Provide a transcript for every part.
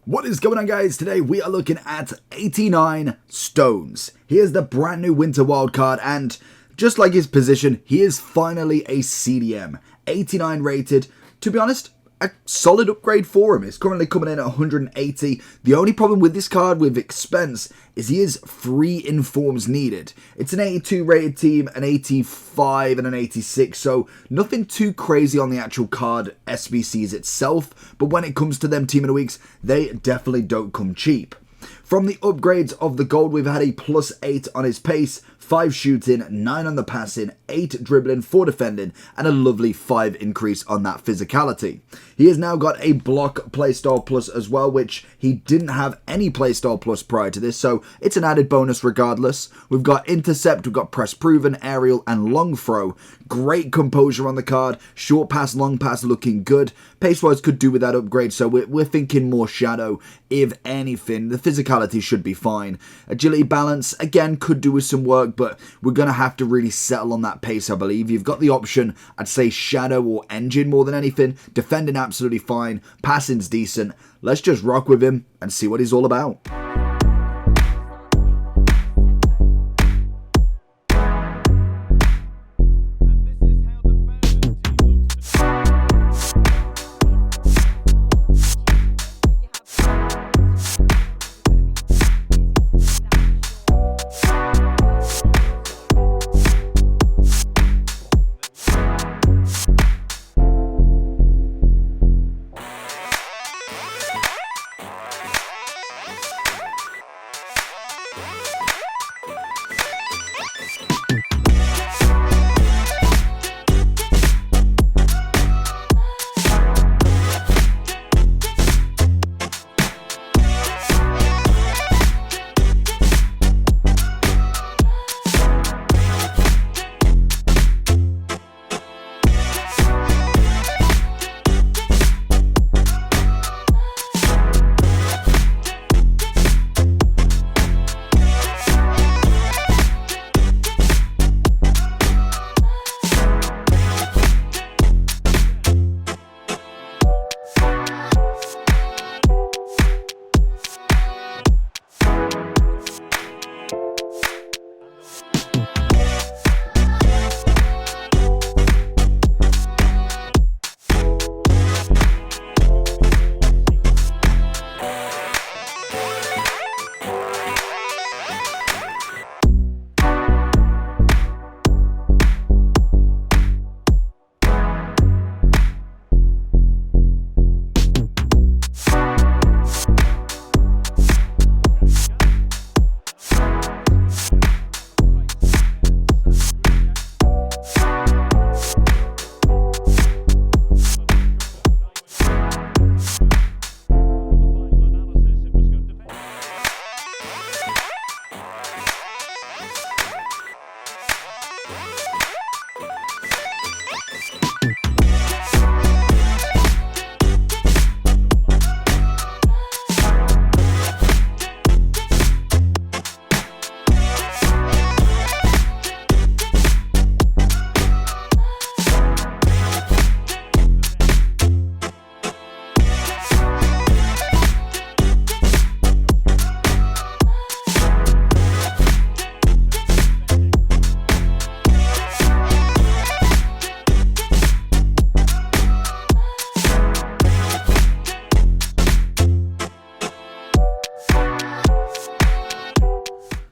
What is going on, guys? Today we are looking at 89 stones. Here's the brand new winter wildcard, and just like his position, he is finally a CDM. 89 rated. To be honest, a solid upgrade for him. It's currently coming in at 180. The only problem with this card with expense is he is 3 informs needed. It's an 82 rated team, an 85 and an 86, so nothing too crazy on the actual card SBCs itself, but when it comes to them team of the weeks, they definitely don't come cheap. From the upgrades of the gold, we've had a +8 on his pace, 5 shooting, 9 on the passing, 8 dribbling, 4 defending, and a lovely 5 increase on that physicality. He has now got a block playstyle plus as well, which he didn't have any playstyle plus prior to this, so it's an added bonus regardless. We've got intercept, we've got press proven, aerial, and long throw. Great composure on the card, short pass, long pass looking good. Pace-wise could do with that upgrade, so we're thinking more shadow. If anything, the physicality should be fine. Agility balance, again, could do with some work, but we're going to have to really settle on that pace, I believe. You've got the option, I'd say shadow or engine more than anything. Defending absolutely fine, passing's decent. Let's just rock with him and see what he's all about.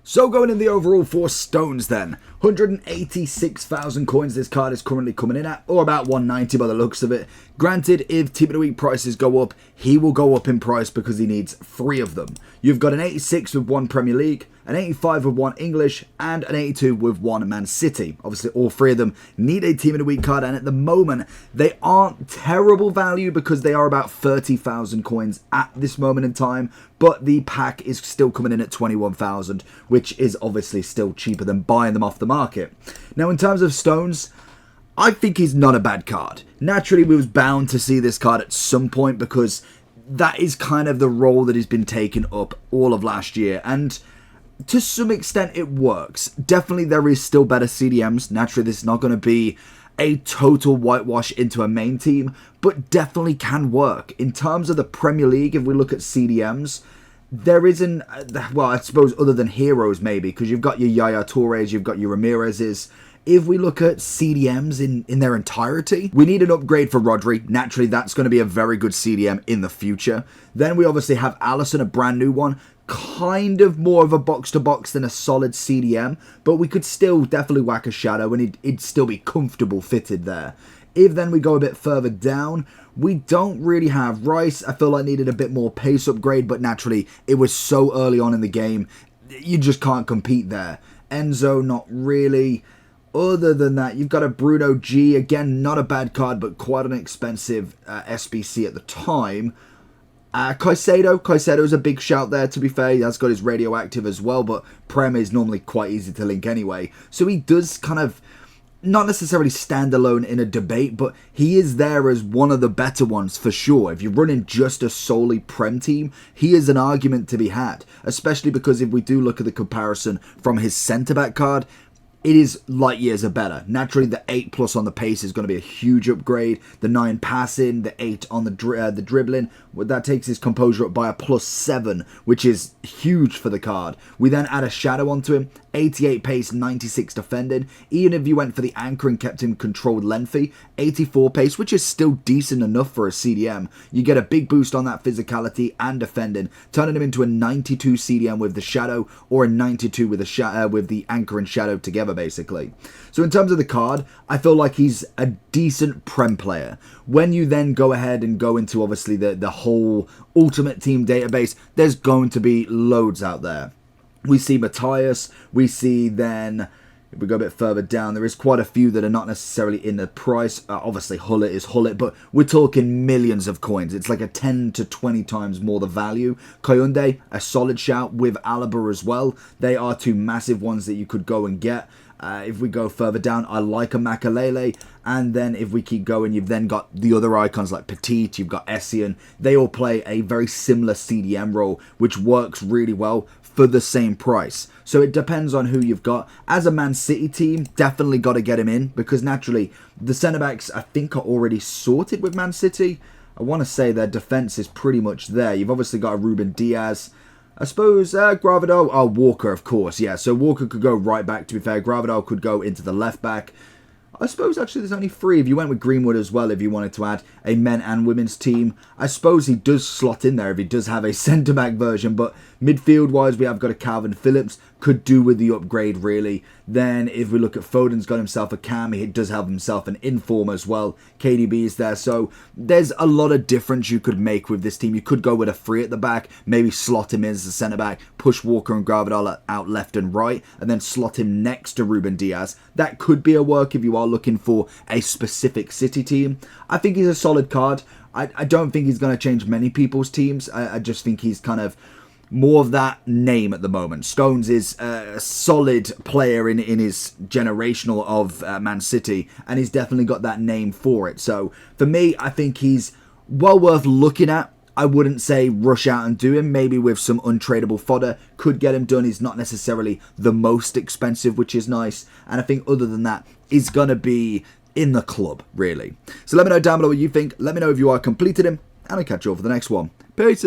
So going in the overall for stones then, 186,000 coins this card is currently coming in at, or about 190 by the looks of it. Granted, if Team of the Week prices go up, he will go up in price because he needs 3 of them. You've got an 86 with 1 Premier League, an 85 with 1 English, and an 82 with 1 Man City. Obviously, all 3 of them need a Team of the Week card, and at the moment, they aren't terrible value because they are about 30,000 coins at this moment in time, but the pack is still coming in at 21,000, which is obviously still cheaper than buying them off the market. Now, in terms of stones, I think he's not a bad card. Naturally, we was bound to see this card at some point because that is kind of the role that has been taken up all of last year, and to some extent it works. Definitely there is still better CDMs. Naturally, this is not going to be a total whitewash into a main team, but definitely can work. In terms of the Premier League, if we look at CDMs, there isn't, well, I suppose other than heroes maybe, because you've got your Yaya Toures, you've got your Ramirez's. If we look at CDMs in their entirety, we need an upgrade for Rodri. Naturally, that's going to be a very good CDM in the future. Then we obviously have Alisson, a brand new one. Kind of more of a box-to-box than a solid CDM, but we could still definitely whack a shadow and it'd still be comfortable fitted there. If then we go a bit further down, we don't really have Rice. I feel like needed a bit more pace upgrade, but naturally, it was so early on in the game, you just can't compete there. Enzo, not really. Other than that, you've got a Bruno G. Again, not a bad card, but quite an expensive SBC at the time. Caicedo's a big shout there, to be fair. He has got his radioactive as well, but Prem is normally quite easy to link anyway. So he does kind of not necessarily stand alone in a debate, but he is there as one of the better ones for sure. If you're running just a solely Prem team, he is an argument to be had, especially because if we do look at the comparison from his centre-back card, it is light years are better. Naturally, the 8+ on the pace is going to be a huge upgrade. The 9 passing, the 8 on the dribbling, that takes his composure up by a +7, which is huge for the card. We then add a shadow onto him, 88 pace, 96 defending. Even if you went for the anchor and kept him controlled lengthy, 84 pace, which is still decent enough for a CDM. You get a big boost on that physicality and defending, turning him into a 92 CDM with the shadow or a 92 with the anchor and shadow together, basically. So in terms of the card, I feel like he's a decent Prem player. When you then go ahead and go into obviously the whole Ultimate Team database, there's going to be loads out there. We see Matthias, we see then, if we go a bit further down, there is quite a few that are not necessarily in the price. Obviously, Hullet is Hullet, but we're talking millions of coins. It's like a 10 to 20 times more the value. Koyunde, a solid shout with Alaba as well. They are two massive ones that you could go and get. If we go further down, I like a Makalele. And then if we keep going, you've then got the other icons like Petit, you've got Essien. They all play a very similar CDM role, which works really well for the same price. So it depends on who you've got. As a Man City team, definitely got to get him in, because naturally, the centre-backs, I think, are already sorted with Man City. I want to say their defence is pretty much there. You've obviously got a Ruben Diaz. I suppose Gravadal, Walker, of course, yeah. So Walker could go right back, to be fair. Gravadal could go into the left back. I suppose actually there's only 3 if you went with Greenwood as well, if you wanted to add a men and women's team. I suppose he does slot in there if he does have a centre-back version, but midfield-wise we have got a Calvin Phillips, could do with the upgrade really. Then if we look at Foden's got himself a cam, he does have himself an inform as well. KDB is there, so there's a lot of difference you could make with this team. You could go with a 3 at the back, maybe slot him in as a centre-back, push Walker and Gravadal out left and right, and then slot him next to Ruben Diaz. That could be a work if you are looking for a specific City team. I think he's a solid card. I don't think he's going to change many people's teams. I just think he's kind of more of that name at the moment. Stones is a solid player in his generational of Man City, and he's definitely got that name for it. So for me, I think he's well worth looking at. I wouldn't say rush out and do him. Maybe with some untradeable fodder could get him done. He's not necessarily the most expensive, which is nice. And I think other than that, he's going to be in the club, really. So let me know down below what you think. Let me know if you are completed him, and I'll catch you all for the next one. Peace.